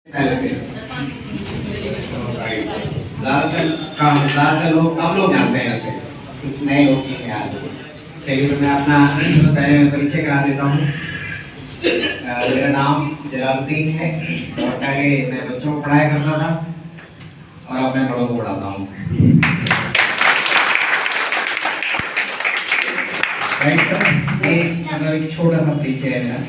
ज़्यादातर लोग कम लोग जानते हैं ऐसे, कुछ नए लोग ही हैं आज। चलिए तो मैं अपना पहले मैं परिचय करा देता हूँ। मेरा नाम जलालुद्दीन है और पहले मैं बच्चों को पढ़ाया करता था और अब मैं बड़ों को पढ़ाता हूँ। मतलब एक छोटा सा परिचय है मेरा।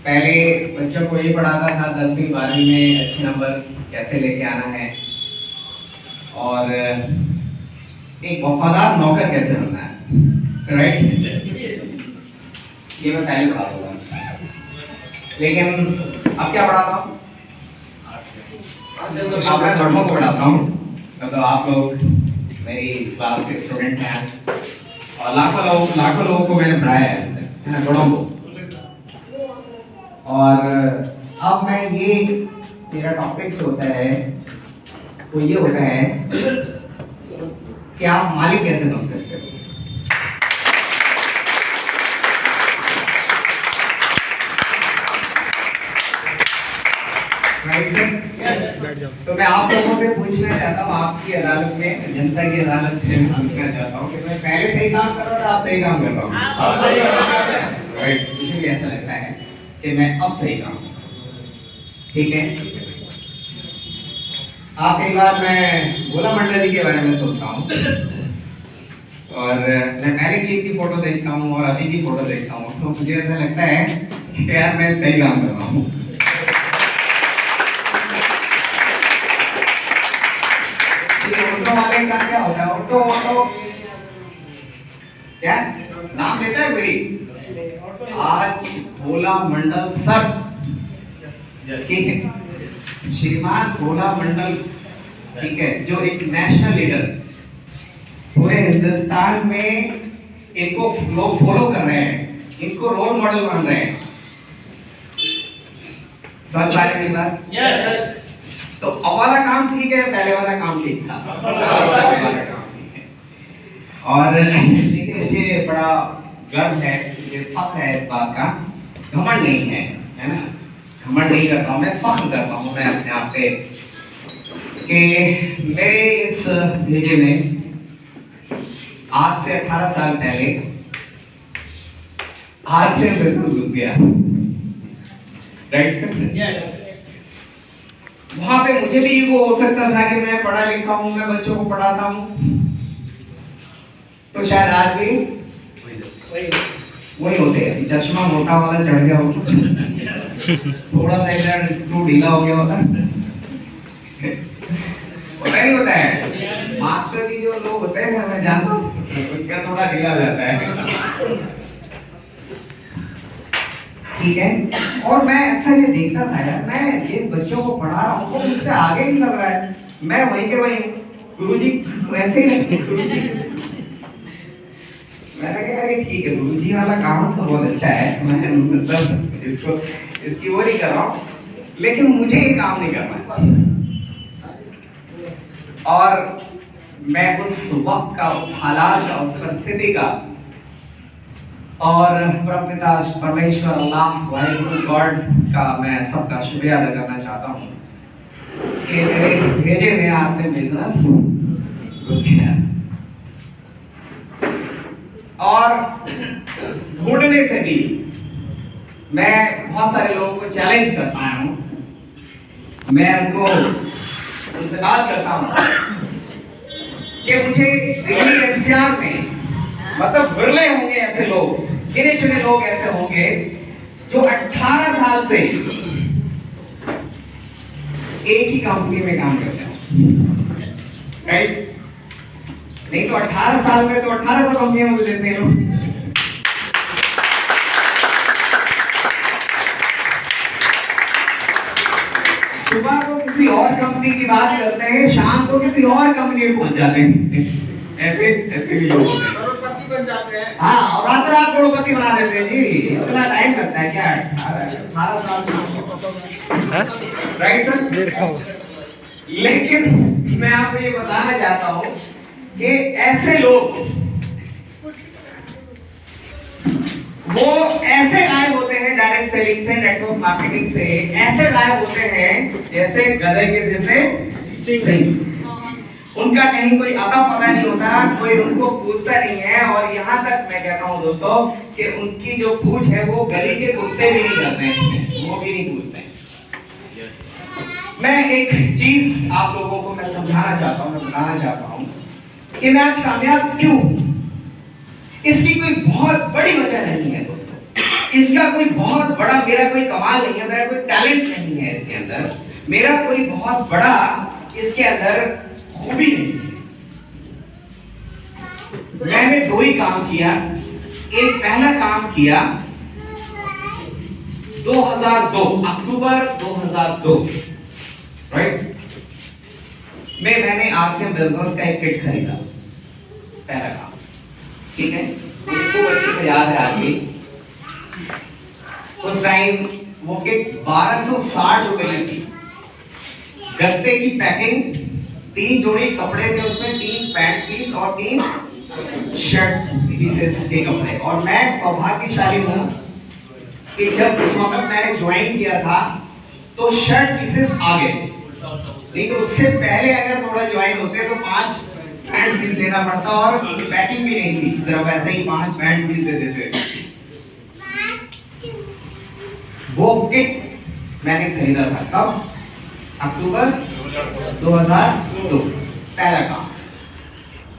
पहले बच्चों को ये पढ़ाता था 10वीं 12वीं में अच्छे नंबर कैसे लेके आना है और एक वफादार नौकर कैसे बनना है, राइट? ये मैं पहले पढ़ाता था, लेकिन अब क्या पढ़ाता हूँ? अब मैं बड़ों को पढ़ाता हूँ। मतलब आप लोग मेरी क्लास के स्टूडेंट हैं और लाखों लोगों को मैंने पढ़ाया है ना, बड़ों को। और अब मैं ये मेरा टॉपिक जो होता है वो ये होता है कि आप मालिक कैसे बन सकते हो। तो मैं आप लोगों से पूछना चाहता हूँ, आपकी अदालत में, जनता की अदालत से पूछना चाहता हूँ कि मैं पहले सही काम कर रहा था, आप सही काम कर रहा हूँ? राइट, मुझे भी ऐसा लगता है कि मैं अब सही काम, ठीक है। आप एक बार मैं भोला मंडल जी के बारे में सोचता हूँ और मैं पहले की फोटो देखता हूँ और अभी की फोटो देखता हूँ तो मुझे ऐसा लगता है कि यार मैं सही काम कर रहा हूँ। ऑटो वाले का क्या होता है? ऑटो क्या नाम लेता है मेरी आज भोला मंडल सर, ठीक है, श्रीमान भोला मंडल, ठीक है, जो एक नेशनल लीडर पूरे हिंदुस्तान में इनको लोग फॉलो कर रहे हैं, इनको रोल मॉडल मान रहे हैं। समझ पा रहे हैं? यस। तो अब वाला काम ठीक है, पहले वाला काम ठीक था। और देखिए मुझे बड़ा गर्व है, मुझे फख्र है इस बात का, घमंड नहीं है ना, घमंड नहीं करता हूँ मैं, फख्र करता हूँ मैं अपने आप पे कि मेरे इस भेजे में आज से 18 साल पहले आज से बिल्कुल घुस गया, राइट? वहां पे मुझे भी वो हो सकता था कि मैं पढ़ा लिखा हूँ, मैं बच्चों को पढ़ाता हूँ, तो शायद आज भी वही होते, चश्मा मोटा वाला चढ़ गया होता, थोड़ा सा इधर स्क्रू ढीला हो गया होता, नहीं होता है। मास्टर की जो लोग होते हैं मैं जानता हूँ उनका थोड़ा ढीला हो जाता है, ठीक है। और मैं अक्सर ये देखता था यार, मैं ये बच्चों को पढ़ा रहा हूँ तो मुझसे आगे नहीं लग रहा है, मैं वहीं के वहीं गुरुजी वैसे ही गुरुजी, मैंने कहा अरे ठीक है गुरुजी वाला काम तो बहुत अच्छा है, मैं मतलब इसको इसकी वो नहीं कर रहा हूँ, लेकिन मुझे ये काम नहीं करना है। और मैं उस वक्त का, उस हालात का, उस परिस्थिति का और परमपिता परमेश्वर अल्लाह वाहिगुरु गॉड का मैं सबका शुक्रिया अदा करना चाहता हूँ कि मेरे इस भेजे में आज से बिजनेस घुस गया। और ढूंढने से भी मैं बहुत सारे लोगों को चैलेंज करता हूँ, मैं उनसे बात करता हूँ कि मुझे दिल्ली एनसीआर में मतलब विरले होंगे ऐसे लोग, गिने चुने लोग ऐसे होंगे जो 18 साल से एक ही कंपनी में काम करते हैं, राइट? नहीं तो 18 साल में तो 1800 कंपनियां मिल लेते हैं लोग। सुबह को किसी और कंपनी की बात करते हैं, शाम को किसी और कंपनी में पहुंच जाते हैं, ऐसे भी लोग करोड़पति बन जाते हैं। हाँ, और रात रात करोड़पति बना देते हैं जी। इतना टाइम लगता है क्या? 18 साल, राइट सर? लेकिन मैं आपको ये बताना चाहता हूँ कि ऐसे लोग वो ऐसे गायब होते हैं डायरेक्ट सेलिंग से, नेटवर्क मार्केटिंग से, ऐसे गायब होते हैं जैसे गधे के जैसे सिंह। उनका कहीं कोई अता पता नहीं होता, कोई उनको पूछता नहीं है। और यहाँ तक मैं कहता हूँ दोस्तों कि उनकी जो पूछ है वो गली के कुत्ते भी नहीं करते हैं, वो भी नहीं पूछते हैं। मैं एक चीज आप लोगों को मैं समझाना चाहता हूँ, मैं बताना चाहता हूँ कि मैं आज कामयाब क्यों हूँ। इसकी कोई बहुत बड़ी वजह नहीं है दोस्तों, इसका कोई बहुत बड़ा मेरा कोई कमाल नहीं है, मेरा कोई टैलेंट नहीं है इसके अंदर, मेरा कोई बहुत बड़ा इसके अंदर खूबी नहीं है। मैंने दो ही काम किया। एक पहला काम किया 2002 अक्टूबर 2002 राइट में मैंने आरसीएम बिजनेस का एक किट खरीदा, पहला काम। ठीक है, मुझे खूब अच्छे से याद है आज भी। उस टाइम वो किट 1260 रुपए की थी। गत्ते की पैकिंग, 3 जोड़ी कपड़े थे उसमें, 3 पैंट पीस और 3 शर्ट पीसेस के कपड़े। और मैं सौभाग्यशाली हूं कि जब उस वक्त मैंने ज्वाइन किया था तो शर्ट पीसेस आ गए, लेकिन उससे पहले अगर थोड़ा ज्वाइन होते तो 5 पैंट पीस देना पड़ता और पैकिंग भी नहीं थी, सिर्फ ऐसे ही 5 पैंट पीस दे देते। वो किट मैंने खरीदा था कब? अक्टूबर 2002, पहला काम।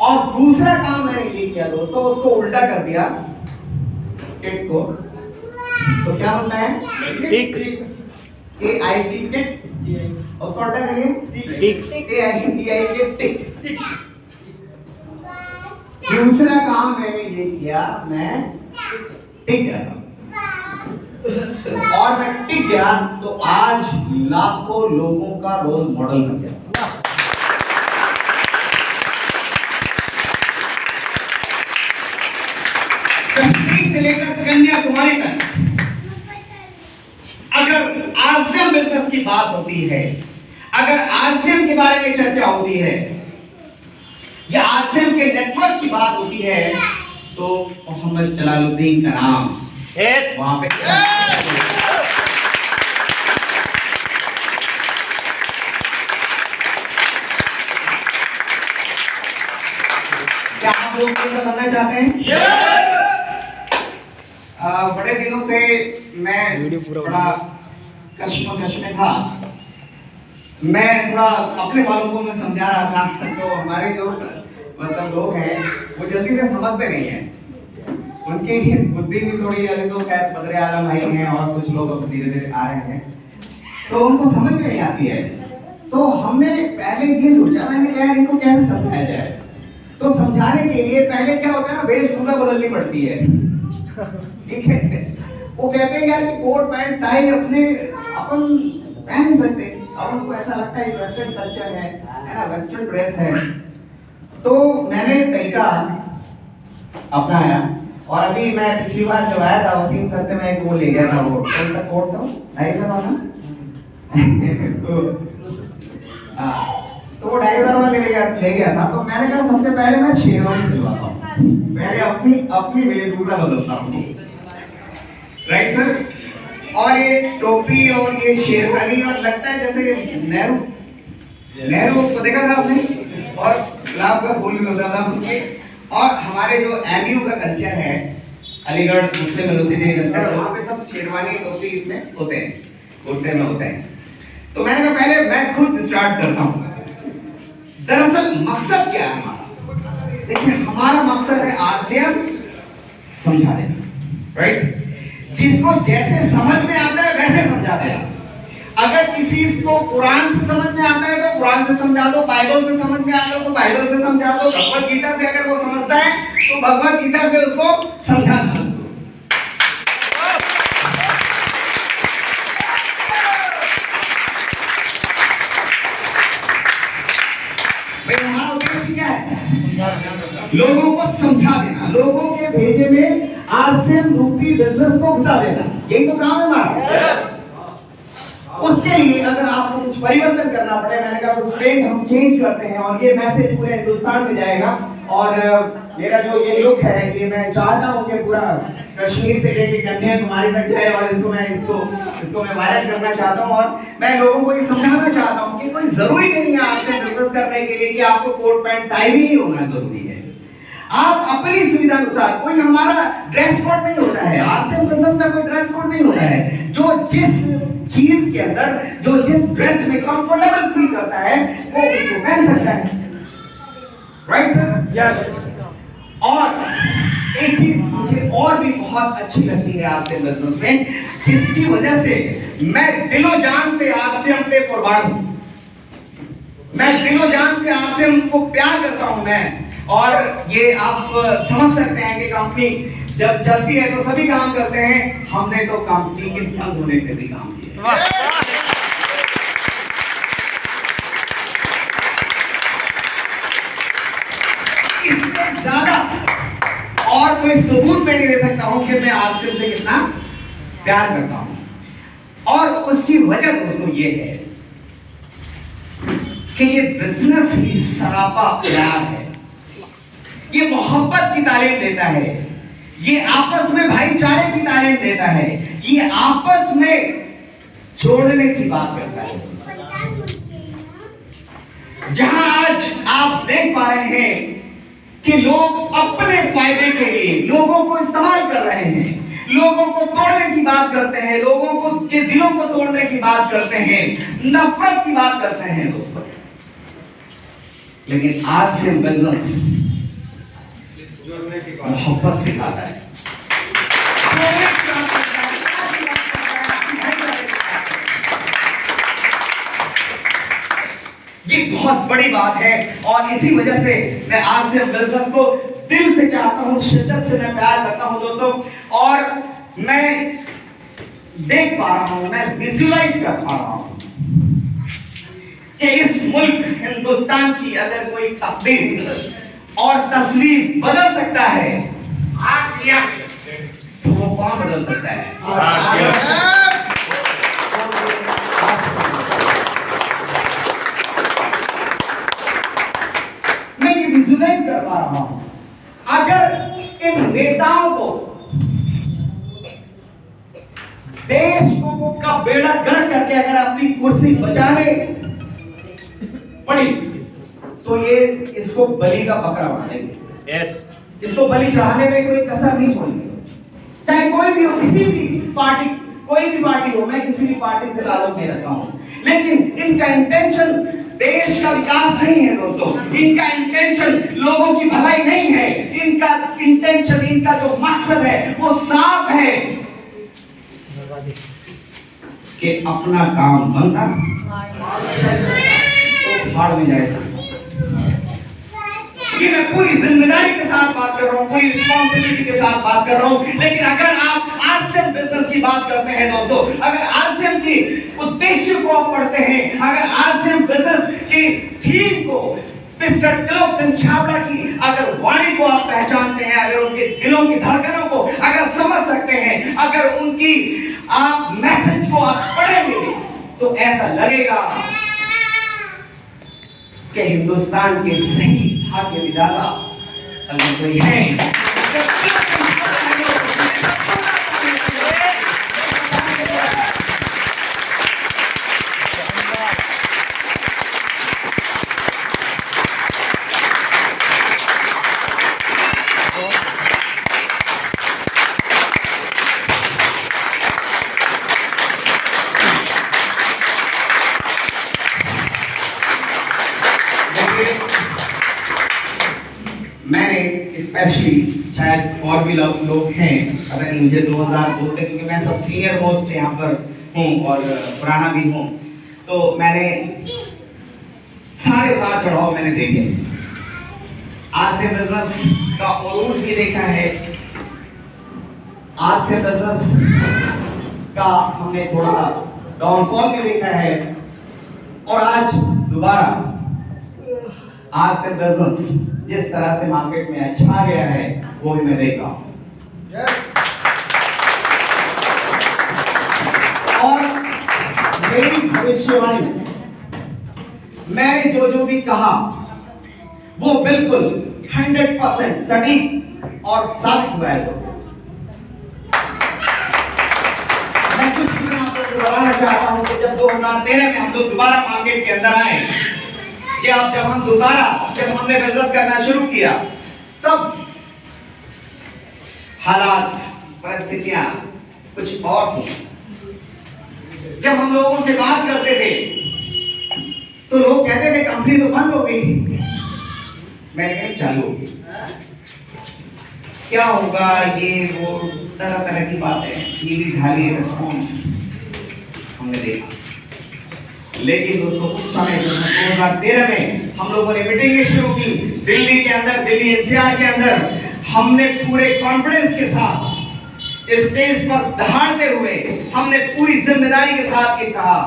और दूसरा काम मैंने ये किया दोस्तों, उसको उल्टा कर दिया किट को, तो क्या बनता है? टिक, AIT किट, उसको उल्टा करिए टिक, AIT टिक। दूसरा काम मैंने ये किया, मैं टिक गया था। और मैं टिक गया तो आज लाखों लोगों का रोल मॉडल बन गया। कश्मीर से लेकर कन्याकुमारी तक अगर आरसीएम बिजनेस की बात होती है, अगर आरसीएम के बारे में चर्चा होती है या आरसीएम के नेटवर्क की बात होती है तो मोहम्मद जलालुद्दीन का नाम वहां पे। क्या आप लोग कैसा बनना चाहते हैं? बड़े दिनों से मैं बड़ा कश्मकश में था। मैं थोड़ा अपने वालों को मैं समझा रहा था, तो हमारे जो मतलब लोग हैं वो जल्दी से समझते नहीं हैं, उनकी बुद्धि भी थोड़ी, अभी तो खैर बदरे आलम भाई हैं और कुछ लोग अब धीरे धीरे आ रहे हैं, तो उनको समझ में नहीं आती है। तो हमने पहले ये सोचा, मैंने कहा इनको कैसे समझाया जाए। तो समझाने के लिए पहले क्या होता है ना, वेशभूषा बदलनी पड़ती है। ठीक है, वो कहते हैं यार कि कोट पैंट टाई अपने अपन पहन नहीं सकते, अब उनको ऐसा लगता है वेस्टर्न कल्चर है ना, वेस्टर्न ड्रेस है। तो मैंने तरीका अपनाया और अभी मैं पिछली बार जब आया था वसीम सर से मैं एक वो ले गया था, वो कौन सा कोट था, $2,500 वाला। तो वो $2,500 वाला ले गया था। तो मैंने कहा सबसे पहले मैं शेरवानी सिलवाता हूँ, पहले अपनी वेशभूषा बदलता हूँ। Right sir? और ये टोपी और ये शेरवानी, और लगता है जैसे नेहरू को देखा था आपने, और गुलाब का फूल भी होता था उनके। और हमारे जो एमयू का कल्चर है, अलीगढ़ मुस्लिम यूनिवर्सिटी कल्चर, वहाँ पे सब शेरवानी टोपी इसमें होते हैं, कुर्ते में होते हैं। तो मैंने कहा पहले मैं खुद स्टार्ट करता हूँ। दरअसल मकसद क्या है हमारा? देखिए हमारा मकसद है आरसीएम समझा देना, राइट? जिसको जैसे समझ में आता है वैसे समझा देना। अगर किसी को कुरान से समझ में आता है तो कुरान से समझा दो, बाइबल से समझ में आता है तो बाइबल से समझा दो, भगवत गीता से अगर वो समझता है तो भगवत गीता से उसको समझा दो। भाई हमारा उद्देश्य क्या है? लोगों को समझा देना, लोगों के भेजे में आरसीएम रूपी बिजनेस को घुसा देना, यही तो काम है हमारा। उसके लिए अगर आपको कुछ परिवर्तन करना पड़े, मैंने कहा उस ट्रेंड हम चेंज करते हैं और ये मैसेज पूरे हिंदुस्तान में जाएगा। और मेरा जो ये लुक है, ये मैं चाहता हूँ कि पूरा कश्मीर से लेके कन्याकुमारी तक जाए और इसको मैं वायरल करना चाहता हूँ। और मैं लोगों को ये समझाना चाहता हूँ कि कोई जरूरी नहीं है आपसे बिजनेस करने के लिए कि आपको कोट पैंट टाई ही होना जरूरी है। आप अपनी सुविधा अनुसार, कोई हमारा ड्रेस कोड नहीं होता है, आरसीएम बिजनेस का कोई ड्रेस कोड नहीं होता है। जो जिस चीज के अंदर, जो जिस ड्रेस में कंफर्टेबल फील करता है वो उसको पहन सकता है। Right sir? यस। और एक चीज मुझे और भी बहुत अच्छी लगती है आरसीएम बिजनेस में, जिसकी वजह से मैं दिलो जान से आरसीएम पे कुर्बान हूं। मैं दिलो जान से आरसीएम को प्यार करता हूं मैं। और ये आप समझ सकते हैं कि कंपनी जब चलती है तो सभी काम करते हैं, हमने तो कंपनी के बंद होने पे भी काम किया। इससे ज्यादा और कोई सबूत मैं नहीं दे सकता हूं कि मैं आरसीएम से कितना प्यार करता हूं। और उसकी वजह दोस्तों ये है कि ये बिजनेस ही सरापा प्यार है। ये मोहब्बत की तालीम देता है, ये आपस में भाईचारे की तालीम देता है, ये आपस में जोड़ने की बात करता है। जहां आज आप देख पा रहे हैं कि लोग अपने फायदे के लिए लोगों को इस्तेमाल कर रहे हैं, लोगों को तोड़ने की बात करते हैं, लोगों को के दिलों को तोड़ने की बात करते हैं, नफरत की बात करते हैं दोस्तों। लेकिन आरसीएम बिजनेस मोहब्बत सिखाता है। ये बहुत बड़ी बात है और इसी वजह से मैं आरसीएम बिजनेस को दिल से चाहता हूं, शिद्दत से मैं प्यार करता हूं दोस्तों। और मैं देख पा रहा हूं, मैं विजुअलाइज कर पा रहा हूं कि इस मुल्क हिंदुस्तान की अगर कोई तकदीर और तस्वीर बदल सकता है आरसीएम, तो वो कौन बदल सकता है? मैं ये विजुअलाइज कर पा रहा हूं, अगर इन नेताओं को देश को का बेड़ा गर्क करके अगर अपनी कुर्सी बचाने पड़ी तो ये इसको बलि का बकरा बना देंगे। yes. इसको बलि चढ़ाने में कोई कसर नहीं छोड़ेंगे, चाहे कोई भी हो, किसी भी पार्टी, कोई भी पार्टी हो। मैं किसी भी पार्टी से ताल्लुक नहीं रखता हूं, लेकिन इनका इंटेंशन देश का विकास नहीं है दोस्तों, इनका इंटेंशन लोगों की भलाई नहीं है, इनका इंटेंशन, इनका जो मकसद है वो साफ है कि अपना काम बनता तो भाड़ में जाएगा। ये मैं पूरी जिम्मेदारी के साथ बात कर रहा हूँ, पूरी रिस्पॉन्सिबिलिटी के साथ बात कर रहा हूँ। लेकिन अगर आप आरसीएम बिजनेस की बात करते हैं दोस्तों, अगर आरसीएम की उद्देश्य को आप पढ़ते हैं, अगर आरसीएम बिजनेस की थीम को, मिस्टर त्रिलोक चंद छाबड़ा की अगर वाणी को आप पहचानते हैं, अगर उनके दिलों की धड़कनों को अगर समझ सकते हैं, अगर उनकी आप मैसेज को आप पढ़ेंगे तो ऐसा लगेगा कि हिंदुस्तान के सही भाग्य विधाता अगर कोई है स्पेशली शायद और भी लोग हैं, अगर मुझे 2002 से, क्योंकि मैं सब सीनियर मोस्ट यहाँ पर हूँ और पुराना भी हूँ, तो मैंने सारे उतार चढ़ाव मैंने देखे। आरसीएम बिजनेस का उरूज भी देखा है, आरसीएम बिजनेस का हमने थोड़ा डाउनफॉल भी देखा है, और आज दोबारा आरसीएम बिजनेस जिस तरह से मार्केट में अच्छा गया है वो भी मैं देख रहा हूं। और मेरी भविष्यवाणी, मैंने जो भी कहा वो बिल्कुल 100% सटीक और साबित हुआ है। इंफॉर्मेशन आपको बताना चाहता हूँ कि जब 2013 में हम लोग दोबारा मार्केट के अंदर आए, जब हमने बिजनेस करना शुरू किया, तब हालात परिस्थितियां कुछ और थी। जब हम लोगों से बात करते थे तो लोग कहते थे कंपनी तो बंद हो गई, मैंने कहा चालू होगी, क्या होगा, ये वो तरह तरह की बातें, टीवी ढाली रिस्पॉन्स हमने देखा। लेकिन दोस्तों उस समय 2013 में हम लोगों ने मीटिंग शुरू की दिल्ली के अंदर, दिल्ली एनसीआर के अंदर। हमने पूरे कॉन्फिडेंस के साथ स्टेज पर दहाड़ते हुए हमने पूरी जिम्मेदारी के साथ ये कहा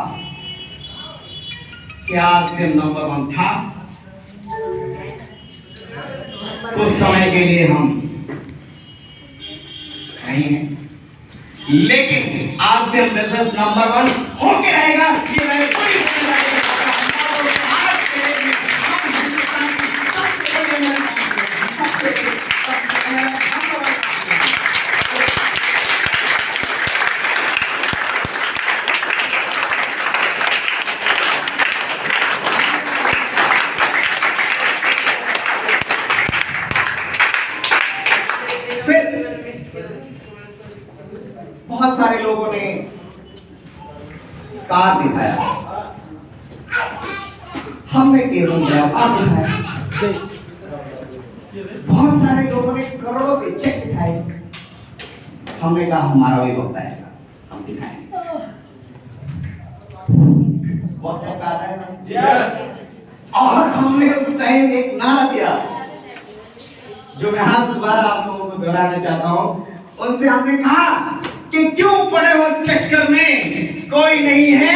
कि आरसीएम नंबर 1 था। कुछ समय के लिए हम नहीं हैं, लेकिन आरसीएम बिजनेस नंबर 1 होके रहेगा। ये मैंने पूरी जिम्मेदारी के साथ बहुत सारे लोगों ने कार दिखाया, हमने केवल व्यापार दिखाया। बहुत सारे लोगों ने करोड़ों के चेक दिखाए, हमने कहा हमारा भी वक्त आएगा, हम दिखाएंगे। बहुत सब आता है और हमने उस टाइम एक नारा दिया जो मैं आज दोबारा आप लोगों को दोहराना चाहता हूं। उनसे हमने कहा कि क्यों पड़े हो चक्कर में, कोई नहीं है।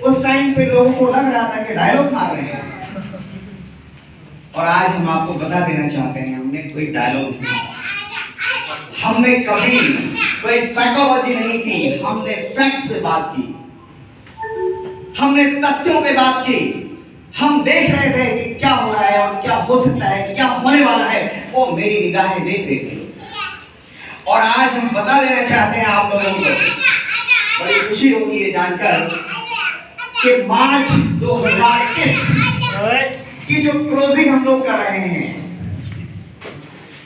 उस टाइम पे लोगों को लग रहा था कि डायलॉग मार रहे हैं, और आज हम आपको बता देना चाहते हैं हमने कोई डायलॉग नहीं, हमने कभी कोई साइकोलॉजी नहीं की, हमने फैक्ट पे बात की, हमने तथ्यों पे बात की। हम देख रहे थे कि क्या हो रहा है और क्या हो सकता है, क्या होने वाला है, वो मेरी निगाहें देख रही थी। और आज हम बता देना चाहते हैं आप लोगों को, बड़ी खुशी होगी ये जानकर कि मार्च 2021 की जो क्लोजिंग हम लोग कर रहे हैं,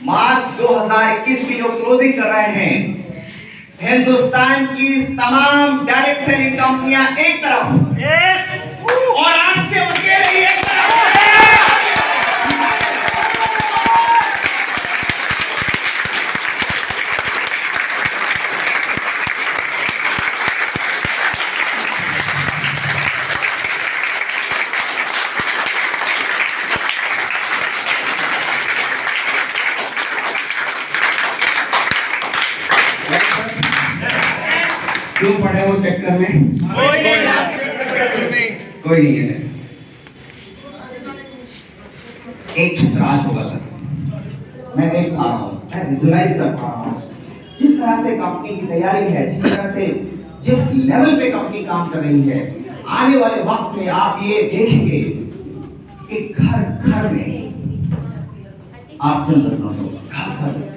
मार्च 2021 की जो क्लोजिंग कर रहे हैं, हिंदुस्तान की तमाम डायरेक्ट सेलिंग कंपनियां एक तरफ और आज से उनके लिए एक तरफ। क्यों पड़े हो चक्कर में? कोई नहीं है। एक छतराज होगा सर, मैं देख पा रहा हूँ, मैं विजुलाइज कर पा रहा हूँ जिस तरह से कंपनी की तैयारी है, जिस तरह से जिस लेवल पे कंपनी काम कर रही है। आने वाले वक्त में आप ये देखेंगे कि घर घर में आपसे बिजनेस होगा, घर घर में।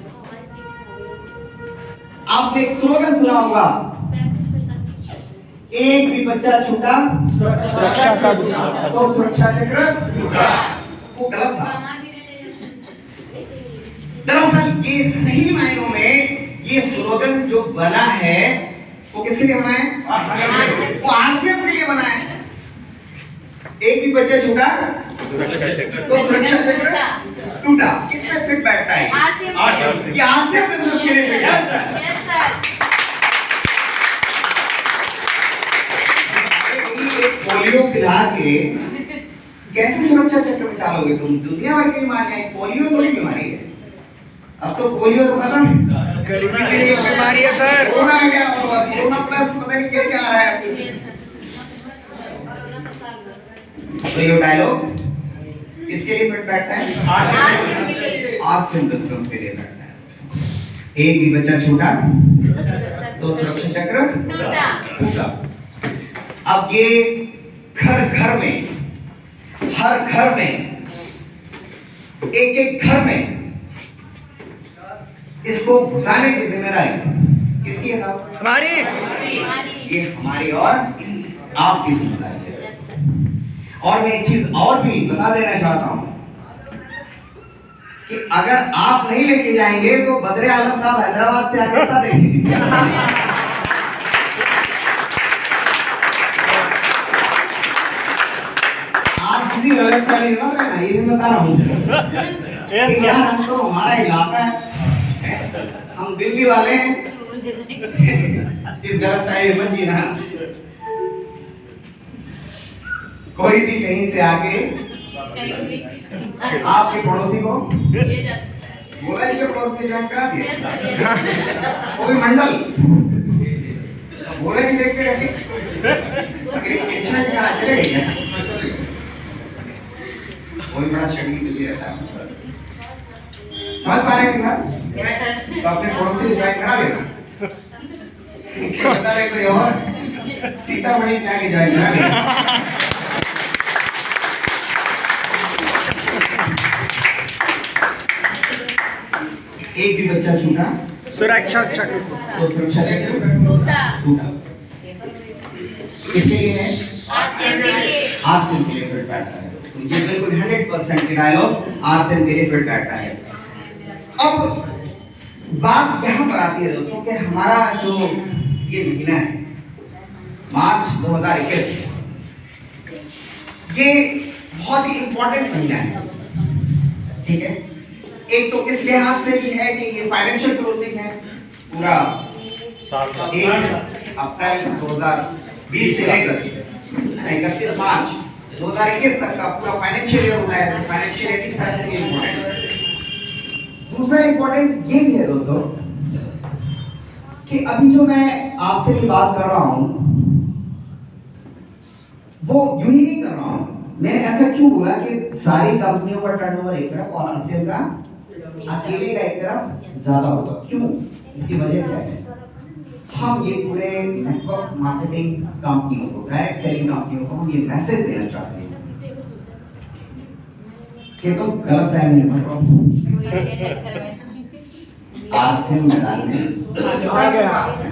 आपने एक स्लोगन सुना होगा, एक भी बच्चा छूटा सुरक्षा का तो सुरक्षा चक्र टूटा। वो गलत था। दरअसल ये सही मायनों में ये स्लोगन जो बना है वो किसके लिए बना है? वो आरसीएम के लिए बना है। एक भी बच्चा छूटा तो सुरक्षा चक्र टूटा। किसमें फिट बैठता है? ये आरसीएम बिजनेस के लिए फिट बैठता है। पोलियो पिला के कैसे सुरक्षा चक्र में चालोगे तुम? दुनिया भर की बीमारियां, पोलियो थोड़ी बीमारी है। अब तो पोलियो तो खत्म है, बीमारी है सर। कोरोना आ गया, कोरोना प्लस पता नहीं क्या क्या आ रहा है। तो ये डायलॉग किसके लिए फिट बैठता है? आरसीएम बिजनेस के लिए बैठता है। एक भी बच्चा छूटा तो सुरक्षा चक्र टूटा। अब ये घर घर में हर घर में, एक एक घर में इसको घुसाने की जिम्मेदारी किसकी है साहब? हमारी। ये हमारी और आपकी जिम्मेदारी है। और मैं एक चीज और भी बता देना चाहता हूं कि अगर आप नहीं लेके जाएंगे तो बद्रे आलम साहब हैदराबाद से आके कैसा देखेंगे? आप किसी गलत का नहीं ना, ये भी बता रहा हूँ यार, हम तो हमारा इलाका है, हम दिल्ली वाले हैं, इस गलत फहमी मत जीना। कोई भी कहीं से आके आपके पड़ोसी को बोला जी के पड़ोस के ज्वाइन करा दिया, वो भी मंडल बोले कि देखते रहते कृष्णा जी कहाँ चले गए, वही बड़ा शेड्यूल बिजी रहता है। समझ पा रहे हैं बात? तो अपने पड़ोसी से ज्वाइन करा लेना, बता रहे कोई और सीतामढ़ी से आके ज्वाइन करा लेना। एक भी बच्चा छूटा सुरक्षा चक तो सुरक्षा टूटा किसके लिए है? आरसीएम के लिए फिट बैठता है। तो ये बिल्कुल 100% के डायलॉग आरसीएम के लिए फिट बैठता है। अब बात यहाँ पर आती है दोस्तों कि हमारा जो ये महीना है मार्च 2021, ये बहुत ही इंपॉर्टेंट महीना है, ठीक है। एक तो इस लिहाज से भी है कि ये फाइनेंशियल क्लोजिंग है, पूरा अप्रैल 2020 से लेकर 31 मार्च 2021 तक का पूरा फाइनेंशियल ईयर होता है। फाइनेंशियल ईयर इस तरह से भी इम्पोर्टेंट है। दूसरा इम्पोर्टेंट ये भी है दोस्तों कि अभी जो मैं आपसे भी बात कर रहा हूं वो यूं ही नहीं कर रहा हूं। मैंने ऐसा क्यों बोला कि सारी कंपनियों का टर्नओवर एक तरफ और आरसीएम का अकेले का एक तरफ ज्यादा होगा? क्यों? इसकी वजह क्या है? हम ये पूरे नेटवर्क मार्केटिंग कंपनियों को, डायरेक्ट सेलिंग कंपनियों को हम ये मैसेज देना चाहते हैं कि तुम गलत फहमी मत करो। आरसीएम मैदान में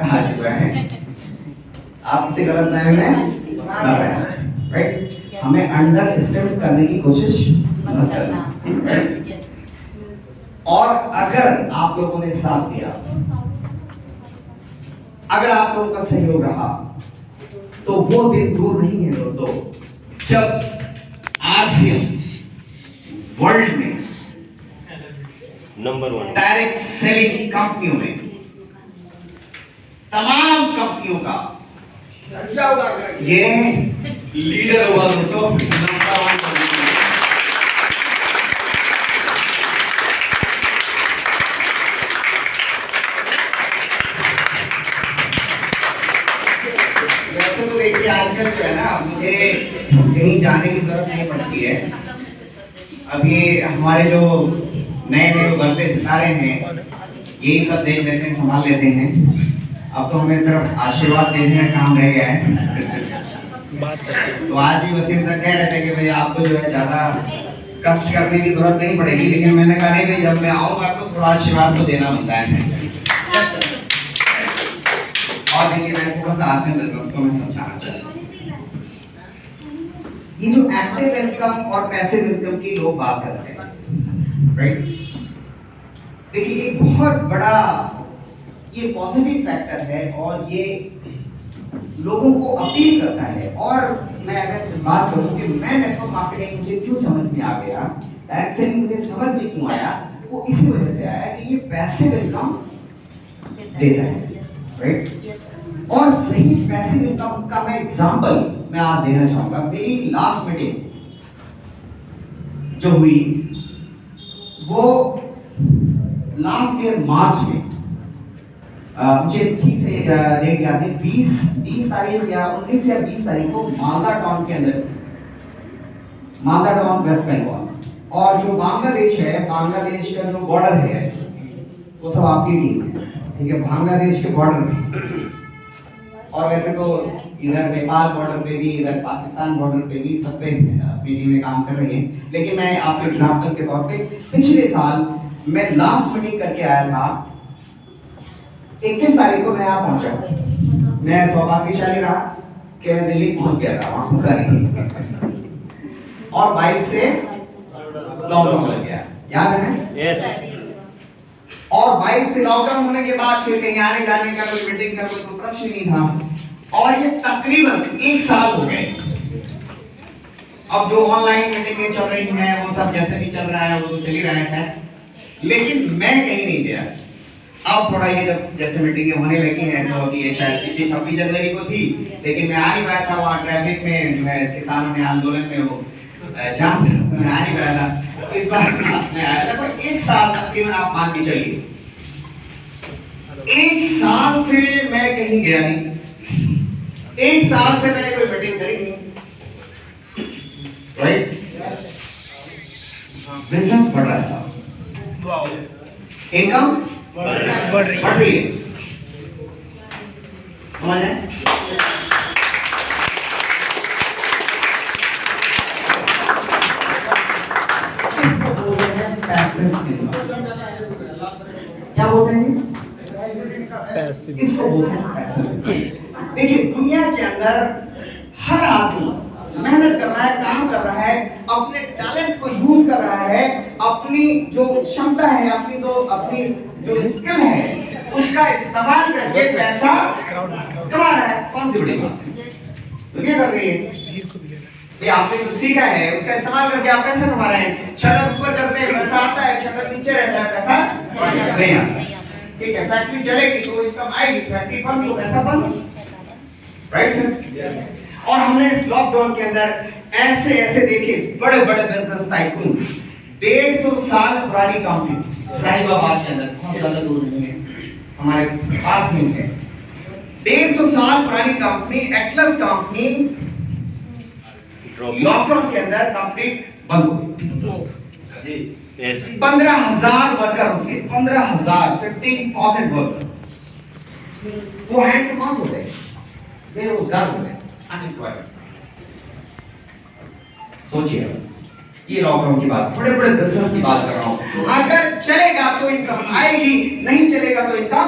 आ चुका है, आप इसे गलत फहमी में ना रहें, राइट? हमें अंडर एस्टिमेट करने की कोशिश मत करना। और अगर आप लोगों ने साथ दिया, अगर आप लोगों का सहयोग रहा, तो वो दिन दूर नहीं है दोस्तों जब आरसीएम वर्ल्ड में नंबर 1 डायरेक्ट सेलिंग कंपनियों में तमाम कंपनियों का ये लीडर हुआ दोस्तों, नंबर 1। वैसे तो देखिए आजकल जो है ना, मुझे कहीं जाने की जरूरत नहीं पड़ती है। अभी हमारे जो नए नए उभरते सितारे हैं यही सब देख लेते हैं, संभाल लेते हैं। अब तो हमें सिर्फ आशीर्वाद देने का काम रह गया है। तो आज भी वसीम सर कह रहे थे कि भाई आपको जो है ज्यादा कष्ट करने की जरूरत नहीं पड़ेगी, लेकिन मैंने कहा नहीं भाई, जब मैं आऊंगा तो थोड़ा आशीर्वाद तो देना बनता है। और देखिए मैं थोड़ा सा आरसीएम बिजनेस को मैं समझाना चाहता हूँ। ये जो एक्टिव इनकम और पैसिव इनकम की लोग बात करते हैं, राइट? देखिए एक बहुत बड़ा ये पॉजिटिव फैक्टर है और ये लोगों को अपील करता है। और मैं अगर बात करूं कि मैं नेटवर्क मार्केटिंग मुझे क्यों समझ में आ गया, डायरेक्ट सेलिंग मुझे समझ में क्यों आया, वो इसी वजह से आया कि ये पैसिव इनकम देता है, राइट? और सही पैसिव इनकम का मैं एग्जांपल मैं आज देना चाहूंगा। मेरी लास्ट मीटिंग जो हुई वो लास्ट ईयर मार्च में, मुझे ठीक से डेट याद है, 20 तारीख या 19 या 20 तारीख को मालदा टाउन के अंदर, मालदा टाउन वेस्ट बंगाल, और जो बांग्लादेश है, बांग्लादेश का जो बॉर्डर है वो सब आपकी टीम है, ठीक है, बांग्लादेश के बॉर्डर में। और वैसे तो इधर नेपाल बॉर्डर पे भी, इधर पाकिस्तान बॉर्डर पे भी, सब पे अपनी टीमें काम कर रही हैं। लेकिन मैं आपके एग्जाम्पल के तौर पे पिछले साल मैं लास्ट मीटिंग करके आया था, 21 तारीख को मैं यहाँ पहुंचा। मैं सौभाग्यशाली रहा कि मैं दिल्ली पहुंच गया था, वहां फंसा नहीं, और 22 से लॉकडाउन लग गया, याद है? यस। और 22 से लॉकडाउन होने के बाद फिर कहीं आने जाने का कोई मीटिंग का कोई प्रश्न नहीं था, और ये तकरीबन 1 साल हो गए। अब जो ऑनलाइन मीटिंगें चल रही हैं वो सब जैसे भी चल रहा है वो तो चल ही रहा है, लेकिन मैं कहीं नहीं गया। अब थोड़ा ये जब जैसे मीटिंगें होने लगी हैं तो अभी ये शायद 26 जनवरी को थी, लेकिन मैं आ नहीं पाया था, वहाँ ट्रैफिक में जो है किसानों ने आंदोलन में वो जाम में आ नहीं पाया था। तो इस बार मैं आया था। लगभग 1 साल तकरीबन आप मान के चलिए, 1 साल से मैं कहीं गया नहीं, 1 साल से मैंने कोई मीटिंग करी नहीं, राइट? बिजनेस बढ़ रहा था, इनकम बढ़ रही है, समझ रहे हैं? क्या बोलते हैं? इसको बोलते हैं पैसिव। देखिए दुनिया के अंदर हर आदमी मेहनत कर रहा है, काम कर रहा है, अपने टैलेंट को यूज कर रहा है, अपनी जो क्षमता है, अपनी जो स्किल है उसका इस्तेमाल करके पैसा कमा रहा है। कौन सी बड़ी बात है? दुनिया कर रही है। ये आपने जो सीखा है उसका इस्तेमाल करके आप पैसा कमा रहे हैं। शटर ऊपर करते हैं पैसा आता है, शटर नीचे रहता है पैसा नहीं आता। ठीक है, फैक्ट्री चलेगी तो इनकम आएगी, फैक्ट्री बंद तो पैसा बंद, राइट सर? और हमने इस लॉकडाउन के अंदर ऐसे देखे बड़े बड़े बिजनेस टाइकून, 150 साल पुरानी कंपनी साहिबाबाद के अंदर, बहुत ज्यादा दूर नहीं है, हमारे पास में है, 150 साल पुरानी कंपनी एटलस कंपनी लॉकडाउन के अंदर कंप्लीट बंद हो गई। 15,000 वर्कर उसके, 15,000, 15,000 वर्कर वो हैंड टू माउथ हो गए, बेरोजगार हो गए, अनएम्प्लॉयड। सोचिए, ये लॉकडाउन की बात, बड़े बड़े बिजनेस की बात कर रहा हूं। अगर चलेगा तो इनकम आएगी, नहीं चलेगा तो इनकम